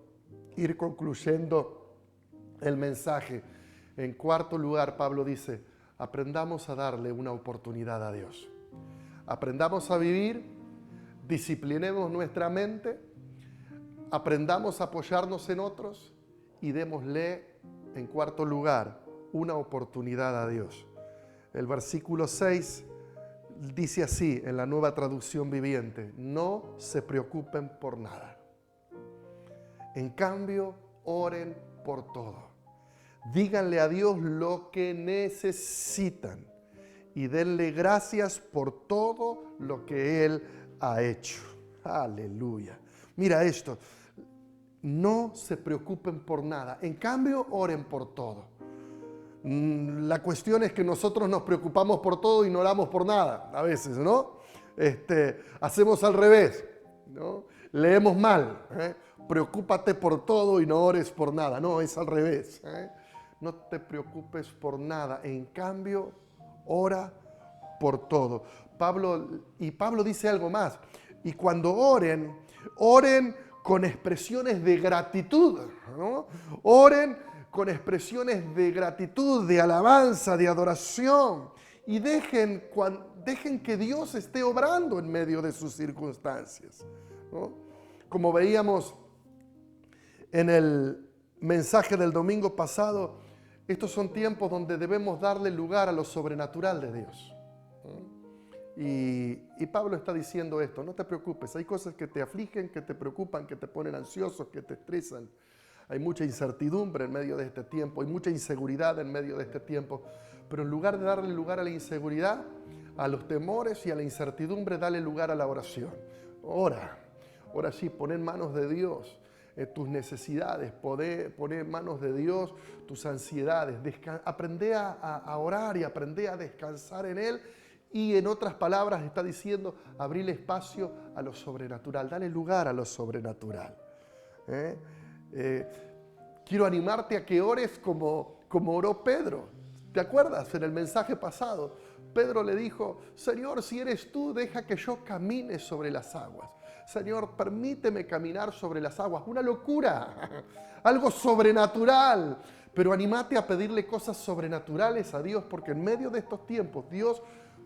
ir concluyendo el mensaje, en cuarto lugar, Pablo dice, aprendamos a darle una oportunidad a Dios. Aprendamos a vivir, disciplinemos nuestra mente, aprendamos a apoyarnos en otros y démosle, en cuarto lugar, una oportunidad a Dios. El versículo 6 dice así en la Nueva Traducción Viviente: no se preocupen por nada. En cambio, oren por todo. Díganle a Dios lo que necesitan y denle gracias por todo lo que Él ha hecho. Aleluya. Mira esto. No se preocupen por nada. En cambio, oren por todo. La cuestión es que nosotros nos preocupamos por todo y no oramos por nada. A veces, ¿no? Hacemos al revés, ¿no? Leemos mal. Preocúpate por todo y no ores por nada. No, es al revés. No te preocupes por nada. En cambio, ora por todo. Pablo dice algo más. Y cuando oren con expresiones de gratitud, ¿no? Oren con expresiones de gratitud, de alabanza, de adoración. Y dejen que Dios esté obrando en medio de sus circunstancias, ¿no? Como veíamos en el mensaje del domingo pasado, estos son tiempos donde debemos darle lugar a lo sobrenatural de Dios. Y Pablo está diciendo esto: no te preocupes, hay cosas que te afligen, que te preocupan, que te ponen ansiosos, que te estresan. Hay mucha incertidumbre en medio de este tiempo, hay mucha inseguridad en medio de este tiempo. Pero en lugar de darle lugar a la inseguridad, a los temores y a la incertidumbre, dale lugar a la oración. Ora sí, pon en manos de Dios tus necesidades, pon en manos de Dios tus ansiedades. Aprende a orar y aprende a descansar en Él. Y en otras palabras está diciendo, abrirle espacio a lo sobrenatural, dale lugar a lo sobrenatural. Quiero animarte a que ores como oró Pedro. ¿Te acuerdas? En el mensaje pasado, Pedro le dijo: Señor, si eres tú, deja que yo camine sobre las aguas. Señor, permíteme caminar sobre las aguas. Una locura, algo sobrenatural. Pero anímate a pedirle cosas sobrenaturales a Dios, porque en medio de estos tiempos Dios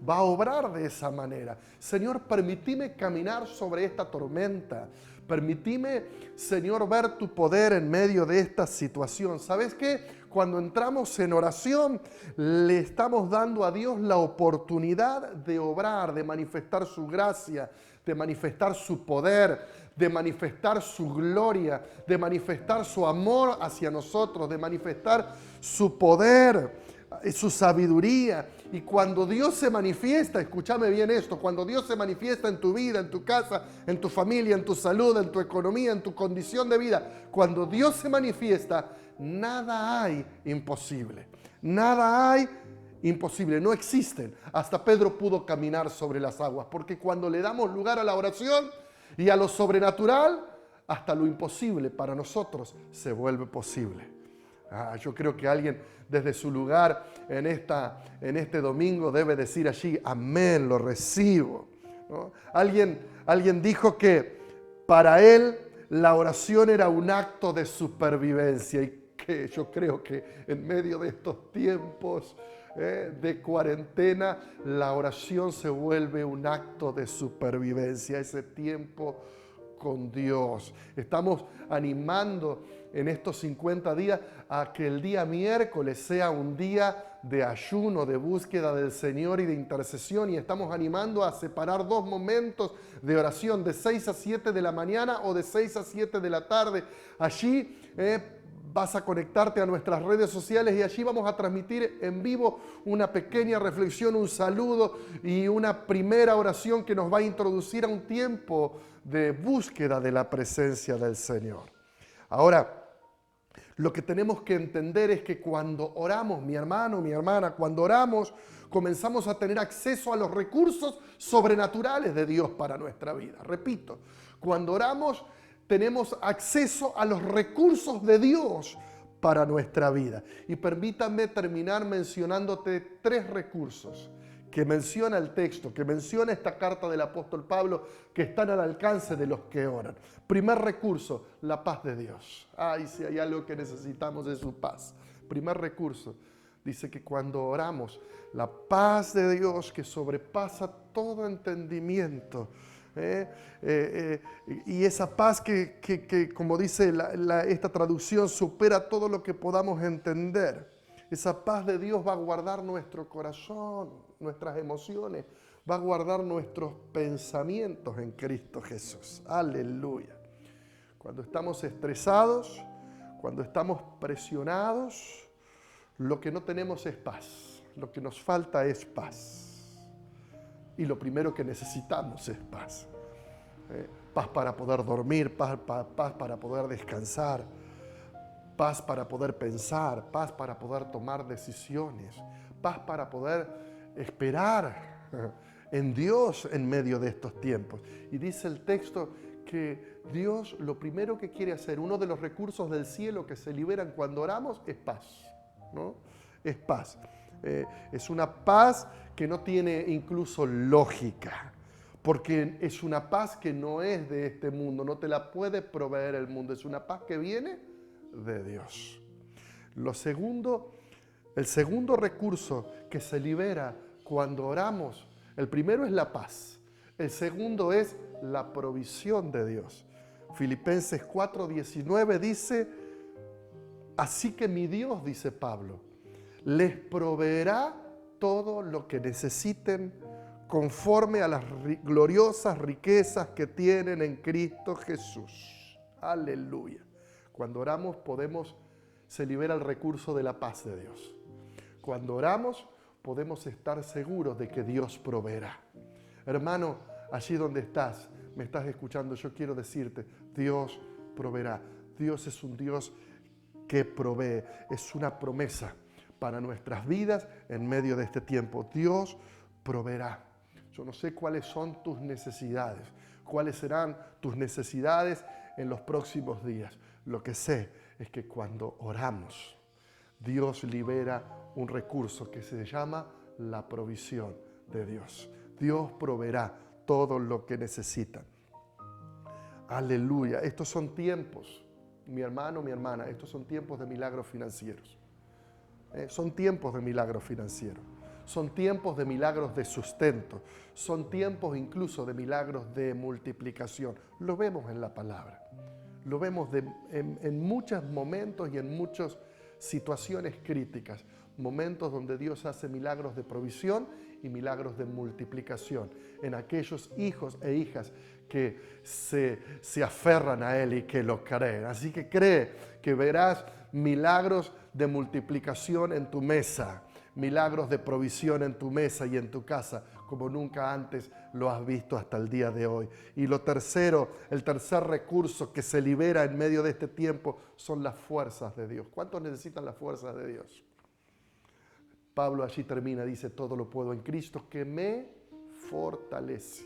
va a obrar de esa manera. Señor, permíteme caminar sobre esta tormenta. Permíteme, Señor, ver tu poder en medio de esta situación. ¿Sabes qué? Cuando entramos en oración, le estamos dando a Dios la oportunidad de obrar, de manifestar su gracia, de manifestar su poder, de manifestar su gloria, de manifestar su amor hacia nosotros, de manifestar su poder, su sabiduría. Y cuando Dios se manifiesta, escúchame bien esto, cuando Dios se manifiesta en tu vida, en tu casa, en tu familia, en tu salud, en tu economía, en tu condición de vida, cuando Dios se manifiesta, nada hay imposible. Nada hay imposible, no existen. Hasta Pedro pudo caminar sobre las aguas, porque cuando le damos lugar a la oración y a lo sobrenatural, hasta lo imposible para nosotros se vuelve posible. Yo creo que alguien desde su lugar en este domingo debe decir allí: amén, lo recibo, ¿no? Alguien dijo que para él la oración era un acto de supervivencia, y que yo creo que en medio de estos tiempos de cuarentena, la oración se vuelve un acto de supervivencia. Ese tiempo con Dios. Estamos animando en estos 50 días a que el día miércoles sea un día de ayuno, de búsqueda del Señor y de intercesión, y estamos animando a separar 2 momentos de oración, de 6 a 7 de la mañana o de 6 a 7 de la tarde. Allí vas a conectarte a nuestras redes sociales y allí vamos a transmitir en vivo una pequeña reflexión, un saludo y una primera oración que nos va a introducir a un tiempo de búsqueda de la presencia del Señor. Ahora, lo que tenemos que entender es que cuando oramos, mi hermano, mi hermana, cuando oramos, comenzamos a tener acceso a los recursos sobrenaturales de Dios para nuestra vida. Repito, cuando oramos, tenemos acceso a los recursos de Dios para nuestra vida. Y permítanme terminar mencionándote 3 recursos que menciona el texto, que menciona esta carta del apóstol Pablo, que están al alcance de los que oran. Primer recurso, la paz de Dios. Ay, si hay algo que necesitamos es su paz. Primer recurso, dice que cuando oramos, la paz de Dios que sobrepasa todo entendimiento, y esa paz que como dice esta traducción, supera todo lo que podamos entender. Esa paz de Dios va a guardar nuestro corazón, nuestras emociones, va a guardar nuestros pensamientos en Cristo Jesús. Aleluya. Cuando estamos estresados, cuando estamos presionados, lo que no tenemos es paz. Lo que nos falta es paz. Y lo primero que necesitamos es paz. Paz para poder dormir, paz para poder descansar, paz para poder pensar, paz para poder tomar decisiones, paz para poder esperar en Dios en medio de estos tiempos. Y dice el texto que Dios lo primero que quiere hacer, uno de los recursos del cielo que se liberan cuando oramos, es paz, ¿no? Es paz. Es una paz que no tiene incluso lógica, porque es una paz que no es de este mundo, no te la puede proveer el mundo, es una paz que viene de Dios. El segundo recurso que se libera cuando oramos, el primero es la paz, el segundo es la provisión de Dios. Filipenses 4:19 dice, así que mi Dios, dice Pablo, les proveerá todo lo que necesiten conforme a las gloriosas riquezas que tienen en Cristo Jesús. Aleluya. Cuando oramos se libera el recurso de la paz de Dios. Cuando oramos podemos estar seguros de que Dios proveerá. Hermano, allí donde estás, me estás escuchando, yo quiero decirte, Dios proveerá. Dios es un Dios que provee, es una promesa para nuestras vidas en medio de este tiempo. Dios proveerá. Yo no sé cuáles son tus necesidades, cuáles serán tus necesidades en los próximos días. Lo que sé es que cuando oramos, Dios libera un recurso que se llama la provisión de Dios. Dios proveerá todo lo que necesitan. Aleluya. Estos son tiempos, mi hermano, mi hermana, estos son tiempos de milagros financieros. Son tiempos de milagros financieros. Son tiempos de milagros de sustento. Son tiempos incluso de milagros de multiplicación. Lo vemos en la palabra. Lo vemos en muchos momentos y en muchas situaciones críticas. Momentos donde Dios hace milagros de provisión y milagros de multiplicación en aquellos hijos e hijas que se aferran a Él y que lo creen. Así que cree que verás milagros de multiplicación en tu mesa, milagros de provisión en tu mesa y en tu casa, como nunca antes lo has visto hasta el día de hoy. Y el tercer recurso que se libera en medio de este tiempo son las fuerzas de Dios. ¿Cuántos necesitan las fuerzas de Dios? Pablo allí termina, dice, todo lo puedo en Cristo que me fortalece.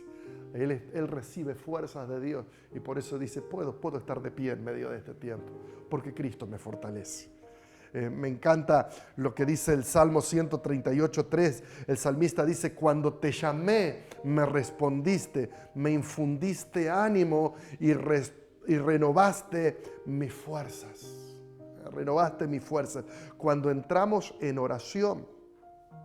Él recibe fuerzas de Dios y por eso dice, puedo estar de pie en medio de este tiempo, porque Cristo me fortalece. Me encanta lo que dice el Salmo 138:3. El salmista dice, cuando te llamé, me respondiste, me infundiste ánimo y renovaste mis fuerzas. Renovaste mis fuerzas. Cuando entramos en oración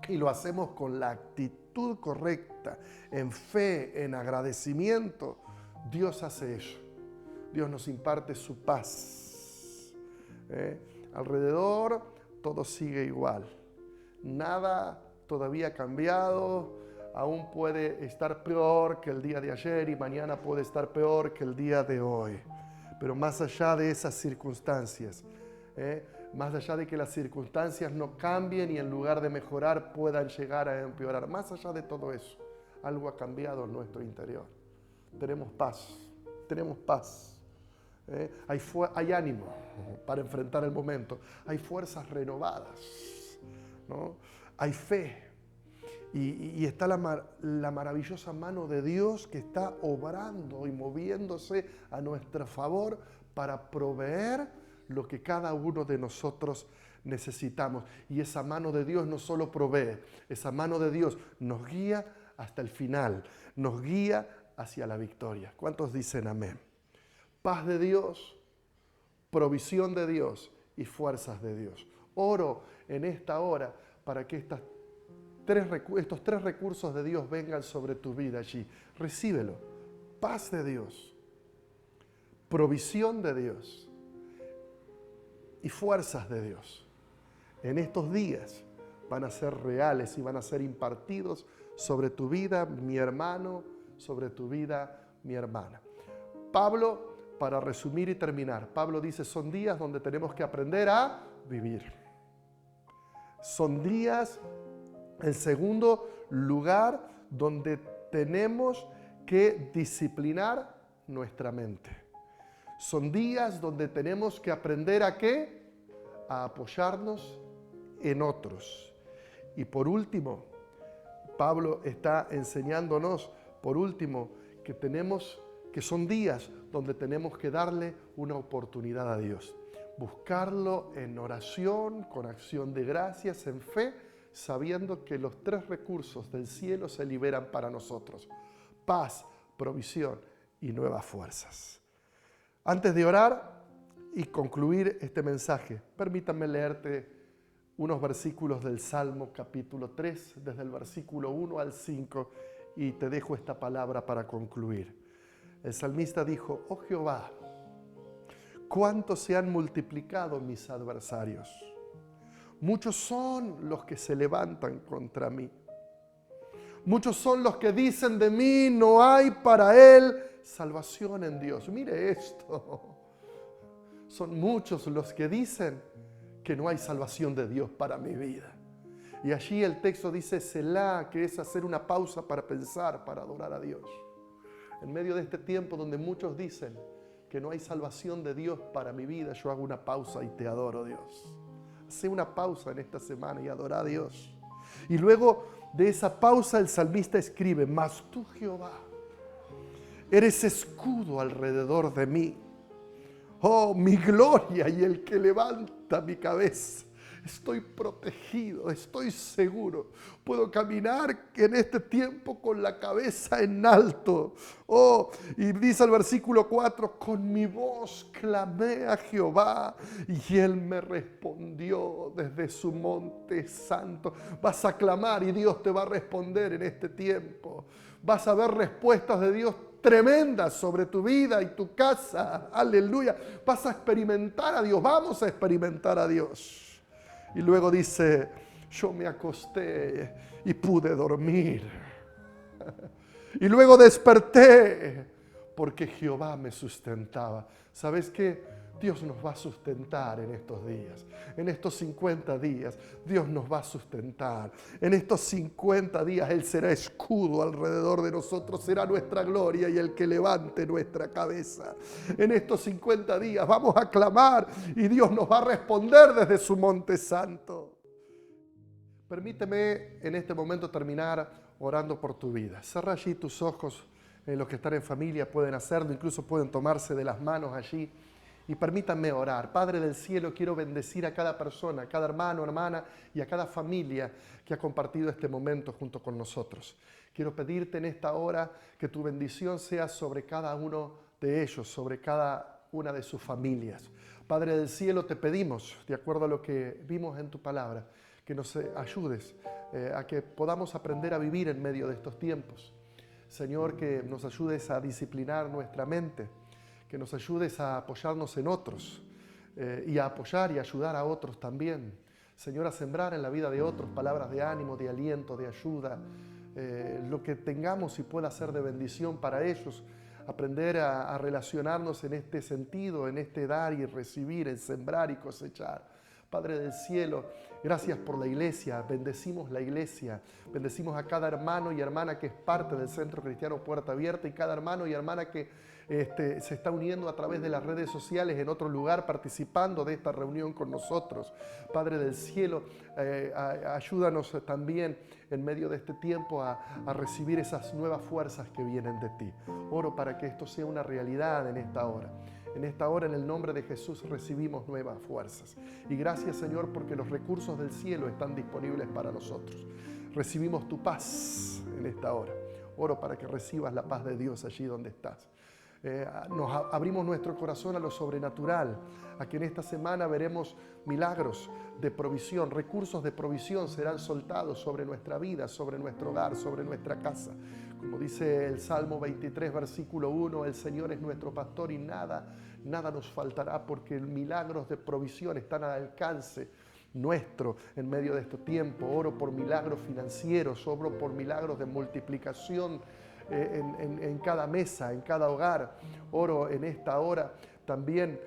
y lo hacemos con la actitud correcta, en fe, en agradecimiento, Dios hace eso. Dios nos imparte su paz. Alrededor todo sigue igual. Nada todavía ha cambiado. Aún puede estar peor que el día de ayer y mañana puede estar peor que el día de hoy. Pero más allá de esas circunstancias, más allá de que las circunstancias no cambien y en lugar de mejorar puedan llegar a empeorar, más allá de todo eso, algo ha cambiado en nuestro interior. Tenemos paz, tenemos paz. Hay ánimo para enfrentar el momento, hay fuerzas renovadas, ¿no? Hay fe. Y está la maravillosa mano de Dios que está obrando y moviéndose a nuestro favor para proveer lo que cada uno de nosotros necesitamos. Y esa mano de Dios no solo provee, esa mano de Dios nos guía hasta el final, nos guía hacia la victoria. ¿Cuántos dicen amén? Paz de Dios, provisión de Dios y fuerzas de Dios. Oro en esta hora para que estos tres recursos de Dios vengan sobre tu vida allí. Recíbelo. Paz de Dios, provisión de Dios y fuerzas de Dios. En estos días van a ser reales y van a ser impartidos sobre tu vida, mi hermano, sobre tu vida, mi hermana. Pablo, para resumir y terminar, Pablo dice, son días donde tenemos que aprender a vivir. Son días, en segundo lugar, donde tenemos que disciplinar nuestra mente. Son días donde tenemos que aprender ¿a qué? A apoyarnos en otros. Y por último, Pablo está enseñándonos, por último, que son días donde tenemos que darle una oportunidad a Dios. Buscarlo en oración, con acción de gracias, en fe, sabiendo que los tres recursos del cielo se liberan para nosotros. Paz, provisión y nuevas fuerzas. Antes de orar y concluir este mensaje, permítanme leerte unos versículos del Salmo capítulo 3, desde el versículo 1 al 5, y te dejo esta palabra para concluir. El salmista dijo, oh Jehová, cuánto se han multiplicado mis adversarios. Muchos son los que se levantan contra mí. Muchos son los que dicen de mí, no hay para él salvación en Dios. Mire esto. Son muchos los que dicen que no hay salvación de Dios para mi vida. Y allí el texto dice Selah, que es hacer una pausa para pensar, para adorar a Dios. En medio de este tiempo donde muchos dicen que no hay salvación de Dios para mi vida, yo hago una pausa y te adoro, Dios. Hacé una pausa en esta semana y adora a Dios. Y luego de esa pausa el salmista escribe, mas tú, Jehová, eres escudo alrededor de mí. Oh, mi gloria y el que levanta mi cabeza. Estoy protegido, estoy seguro. Puedo caminar en este tiempo con la cabeza en alto. Oh, y dice el versículo 4, con mi voz clamé a Jehová y Él me respondió desde su monte santo. Vas a clamar y Dios te va a responder en este tiempo. Vas a ver respuestas de Dios tremendas sobre tu vida y tu casa. Aleluya. Vas a experimentar a Dios. Vamos a experimentar a Dios. Y luego dice, yo me acosté y pude dormir. Y luego desperté porque Jehová me sustentaba. ¿Sabes qué? Dios nos va a sustentar en estos días. En estos 50 días, Dios nos va a sustentar. En estos 50 días, Él será escudo alrededor de nosotros. Será nuestra gloria y el que levante nuestra cabeza. En estos 50 días vamos a clamar y Dios nos va a responder desde su monte santo. Permíteme en este momento terminar orando por tu vida. Cerra allí tus ojos. Los que están en familia pueden hacerlo. Incluso pueden tomarse de las manos allí. Y permítanme orar. Padre del cielo, quiero bendecir a cada persona, a cada hermano, hermana y a cada familia que ha compartido este momento junto con nosotros. Quiero pedirte en esta hora que tu bendición sea sobre cada uno de ellos, sobre cada una de sus familias. Padre del cielo, te pedimos, de acuerdo a lo que vimos en tu palabra, que nos ayudes a que podamos aprender a vivir en medio de estos tiempos. Señor, que nos ayudes a disciplinar nuestra mente, que nos ayudes a apoyarnos en otros y a apoyar y ayudar a otros también. Señor, a sembrar en la vida de otros palabras de ánimo, de aliento, de ayuda, lo que tengamos y pueda ser de bendición para ellos. Aprender a relacionarnos en este sentido, en este dar y recibir, en sembrar y cosechar. Padre del cielo, gracias por la iglesia, bendecimos la iglesia, bendecimos a cada hermano y hermana que es parte del Centro Cristiano Puerta Abierta y cada hermano y hermana que se está uniendo a través de las redes sociales en otro lugar, participando de esta reunión con nosotros. Padre del cielo, ayúdanos también en medio de este tiempo a recibir esas nuevas fuerzas que vienen de ti. Oro para que esto sea una realidad en esta hora. En esta hora, en el nombre de Jesús, recibimos nuevas fuerzas. Y gracias, Señor, porque los recursos del cielo están disponibles para nosotros. Recibimos tu paz en esta hora. Oro para que recibas la paz de Dios allí donde estás. Abrimos nuestro corazón a lo sobrenatural, a que en esta semana veremos milagros de provisión, recursos de provisión serán soltados sobre nuestra vida, sobre nuestro hogar, sobre nuestra casa. Como dice el Salmo 23, versículo 1, el Señor es nuestro pastor y nada nos faltará, porque milagros de provisión están al alcance nuestro en medio de este tiempo. Oro por milagros financieros, oro por milagros de multiplicación en cada mesa, en cada hogar. Oro en esta hora también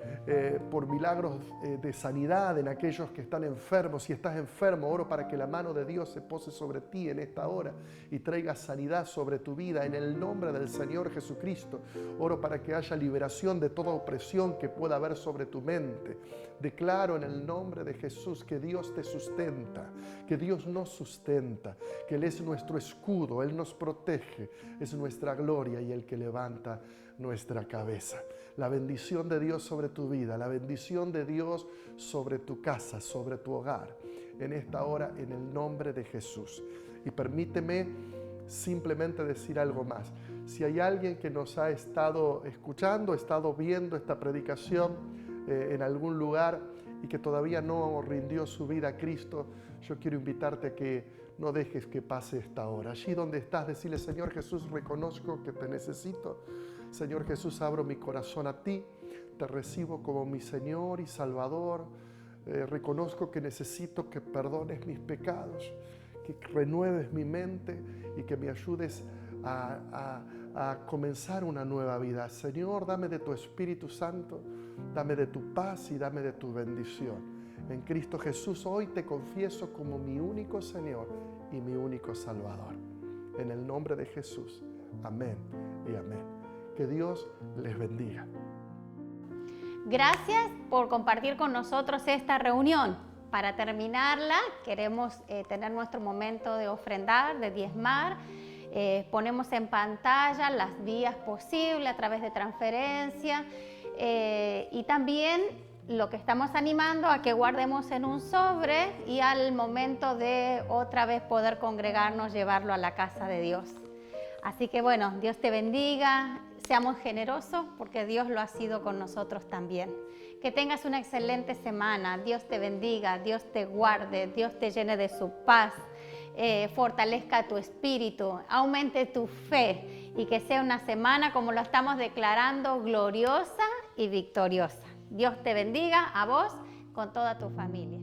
por milagros de sanidad en aquellos que están enfermos. Si estás enfermo, oro para que la mano de Dios se pose sobre ti en esta hora y traiga sanidad sobre tu vida en el nombre del Señor Jesucristo. Oro para que haya liberación de toda opresión que pueda haber sobre tu mente. Declaro en el nombre de Jesús que Dios te sustenta, que Dios nos sustenta, que Él es nuestro escudo, Él nos protege, es nuestra gloria y el que levanta nuestra cabeza. La bendición de Dios sobre tu vida, la bendición de Dios sobre tu casa, sobre tu hogar, en esta hora, en el nombre de Jesús. Y permíteme simplemente decir algo más. Si hay alguien que nos ha estado escuchando, estado viendo esta predicación en algún lugar y que todavía no rindió su vida a Cristo, yo quiero invitarte a que no dejes que pase esta hora. Allí donde estás, decirle: Señor Jesús, reconozco que te necesito. Señor Jesús, abro mi corazón a ti, te recibo como mi Señor y Salvador. Reconozco que necesito que perdones mis pecados, que renueves mi mente y que me ayudes a comenzar una nueva vida. Señor, dame de tu Espíritu Santo, dame de tu paz y dame de tu bendición. En Cristo Jesús hoy te confieso como mi único Señor y mi único Salvador. En el nombre de Jesús. Amén y amén. Que Dios les bendiga. Gracias por compartir con nosotros esta reunión. Para terminarla, queremos tener nuestro momento de ofrendar, de diezmar. Ponemos en pantalla las vías posibles a través de transferencia y también lo que estamos animando a que guardemos en un sobre y al momento de otra vez poder congregarnos, llevarlo a la casa de Dios. Así que bueno, Dios te bendiga, seamos generosos porque Dios lo ha sido con nosotros también. Que tengas una excelente semana, Dios te bendiga, Dios te guarde, Dios te llene de su paz, fortalezca tu espíritu, aumente tu fe y que sea una semana, como lo estamos declarando, gloriosa y victoriosa. Dios te bendiga a vos con toda tu familia.